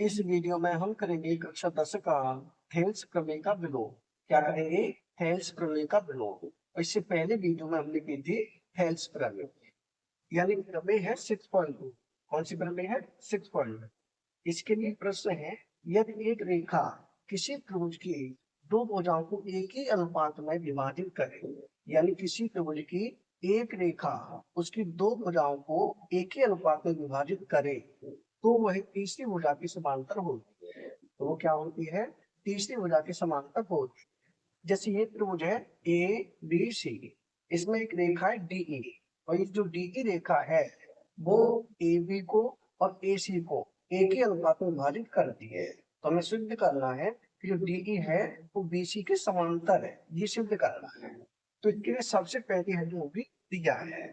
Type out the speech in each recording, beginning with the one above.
इस वीडियो में हम करेंगे कक्षा 10 का थेल्स प्रमेय का विलोम। क्या करेंगे? थेल्स प्रमेय का विलोम। इससे पहले वीडियो में हमने की थी थेल्स प्रमेय, यानी प्रमेय है 6.2। कौन सी प्रमेय है? 6.2। इसके लिए प्रश्न है, यदि एक रेखा किसी त्रिभुज की दो भुजाओं को एक ही अनुपात में विभाजित करे, यानी किसी त्रिभुज की एक रेखा उसकी दो भुजाओं को एक ही अनुपात में विभाजित करे, तो वह तीसरी भुजा की समांतर होती है। तो वो क्या होती है? तीसरी भुजा की समांतर होती है। जैसे ये त्रिभुज है ए बी सी, इसमें एक रेखा है डीई, और ये जो डीई रेखा है वो ए बी को और ए सी को एक ही अनुपात में विभाजित करती है। तो हमें सिद्ध करना है कि जो डीई है वो बी सी के समांतर है, ये सिद्ध करना है। तो इसके लिए सबसे पहली हेडिंग होगी दिया है।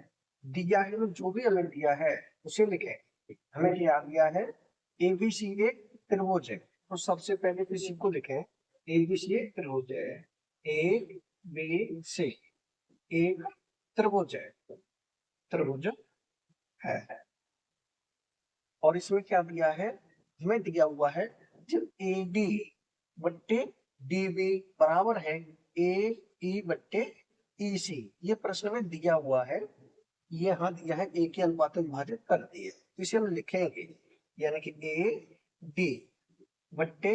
दिया है तो जो भी अलग दिया है उसे लिखे। हमें क्या दिया है? एबीसी एक त्रिभुज है, तो सबसे पहले किसी को लिखें। एबीसी एक त्रिभुज है, ए बी सी एक त्रिभुज है, त्रिभुज है। और इसमें क्या दिया है? हमें दिया हुआ है जब ए डी बट्टे डी बी बराबर है ए ई बट्टे ई सी, ये प्रश्न में दिया हुआ है। ये हाँ दिया है, एक ही अनुपात में विभाजित कर दिए, इसे हम लिखेंगे, यानी कि ए डी बट्टे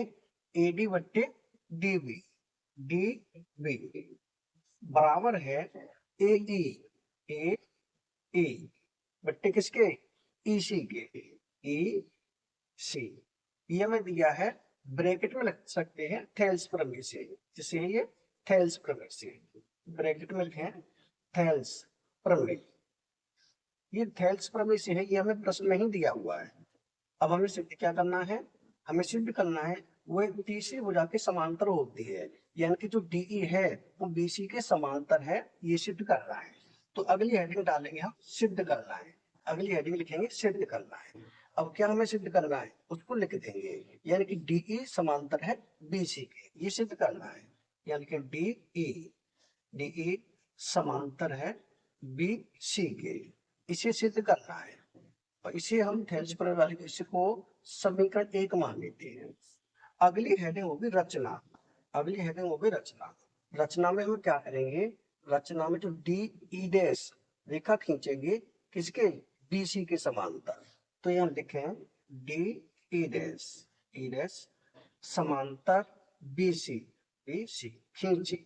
ए डी बट्टे डी बी, डी बी बराबर है ए ए ई बट्टे किसके? ई सी के, ई सी। ये हमें दिया है, ब्रैकेट में लिख सकते हैं थेल्स प्रमेय से, जिसे ये थेल्स प्रमेय से ब्रैकेट में लिखें थेल्स प्रमेय। ये थेल्स प्रमेय से है, ये हमें प्रश्न नहीं दिया हुआ है। अब हमें सिद्ध क्या करना है? हमें सिद्ध करना है वो तीसरी भुजा के समांतर होती है, यानी कि जो डीई है वो बीसी के समांतर है, ये सिद्ध करना है। तो अगली हेडिंग डालेंगे हम सिद्ध करना है, अगली हेडिंग लिखेंगे सिद्ध करना है। अब क्या हमें सिद्ध करना है उसको लिख देंगे, यानी कि डीई समांतर है बीसी के, ये सिद्ध करना है। यानी कि डीई समांतर है बी सी के, इसे सिद्ध करना है। और इसे हम थेल्स प्रमेय वाले को समीकरण 1 मान लेते हैं। अगली हेडिंग होगी रचना। अगली हेडिंग होगी रचना। रचना में हम क्या करेंगे? रचना में जो डी ई डैश रेखा खींचेंगे किसके? बी सी के समांतर। तो यहाँ लिखें डी ई डैश समांतर बी सी खींची,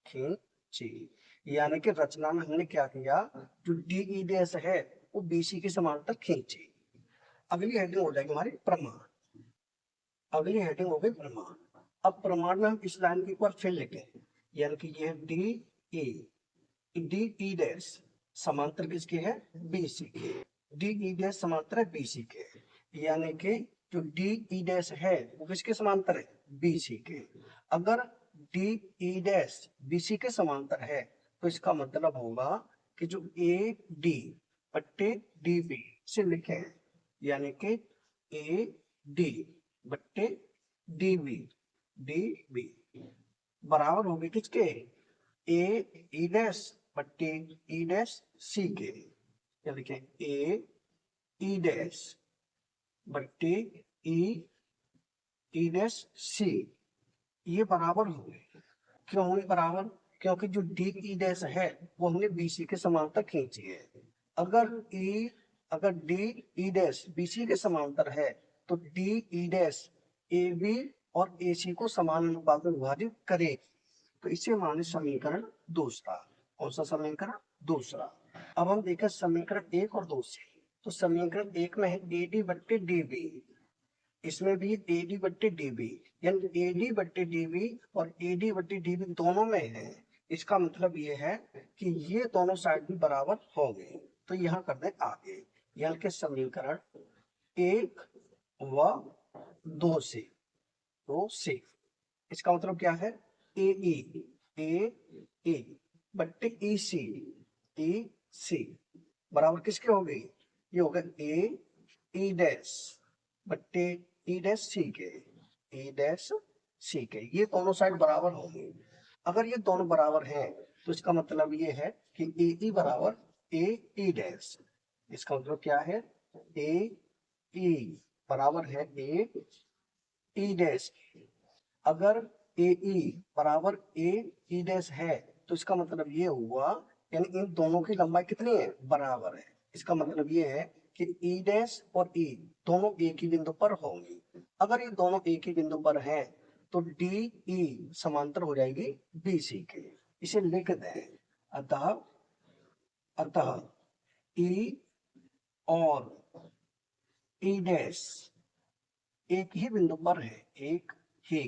खींची। यानी कि रचना में हमने क्या किया, जो डी डैश है वो बीसी के समांतर खींची। अगली हेडिंग हो जाएगी हमारी प्रमाण। अगली हेडिंग हो गई प्रमाण। अब प्रमाण में हम इस लाइन के ऊपर फिर लिखें, यानी कि यह डी ई डैश समांतर किसके है? बीसी के, डी ई डैश समांतर है बीसी के, यानी कि जो डी ई डैश है वो किसके समांतर है? बीसी के। अगर डी ई डैश बीसी के समांतर है तो इसका मतलब होगा कि जो ए डी बट्टे डी बी से लिखे, यानी कि ए डी बट्टे डी बी बराबर होगी किसके? ए ई डैश बट्टे ई डैश सी के, यानी कि ए ई डैश बट्टे ई डैश सी, ये बराबर होंगे। क्यों होंगे बराबर? क्योंकि जो डी ई डैश है वो हमने बीसी के समांतर खींची है। अगर डी ई डैश बीसी के समांतर है तो D E dash A B और ए सी को समान अनुपात में विभाजित करे, तो इसे माने समीकरण दूसरा। कौन सा समीकरण? दूसरा। अब हम देखें समीकरण 1 और 2 से। तो समीकरण 1 में है ए डी बट्टे डी बी, इसमें भी ए डी बट्टे डी बी, यानी ए डी बट्टे डी बी और ए डी बट्टे डी बी दोनों में है। इसका मतलब ये है कि ये दोनों साइड भी बराबर हो गए। तो यहाँ कर दें आगे, यानी कि समीकरण 1 व 2 से इसका मतलब क्या है? ए ई बट्टे ई सी बराबर किसके हो गई? ये हो गया ए ई डैश बट्टे ई डैश सी के, ई डैश सी के, ये दोनों साइड बराबर होंगे। अगर ये दोनों बराबर हैं तो इसका मतलब ये है कि ए ई बराबर ए ई डैश। इसका मतलब क्या है? ए ई बराबर है ए ई डैश। अगर ए ई बराबर ए ई डैश है तो इसका मतलब ये हुआ, यानी इन दोनों की लंबाई कितनी है, बराबर है। इसका मतलब ये है कि ई डैश और ई दोनों एक ही बिंदु पर होंगी। अगर ये दोनों एक ही बिंदु पर हैं तो डी ई समांतर हो जाएगी बी सी के। इसे लिख दें, अतः अतः ई और ई डैश एक ही बिंदु पर है, एक ही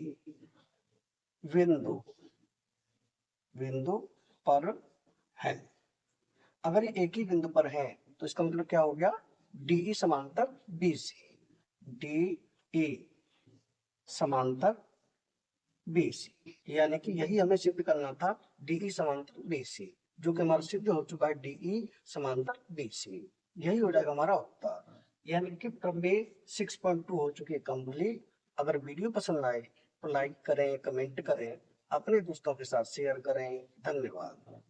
बिंदु बिंदु पर है। अगर ये एक ही बिंदु पर है तो इसका मतलब क्या हो गया, डीई समांतर बीसी, डीई समांतर बीसी, यानी कि यही हमें सिद्ध करना था, डीई समांतर बीसी, जो कि हमारा सिद्ध हो चुका है, डीई समांतर बीसी। यही हो जाएगा हमारा उत्तर, यानी कि प्रमेय 6.2 हो चुकी है कंप्लीट। अगर वीडियो पसंद आए तो लाइक करें, कमेंट करें, अपने दोस्तों के साथ शेयर करें। धन्यवाद।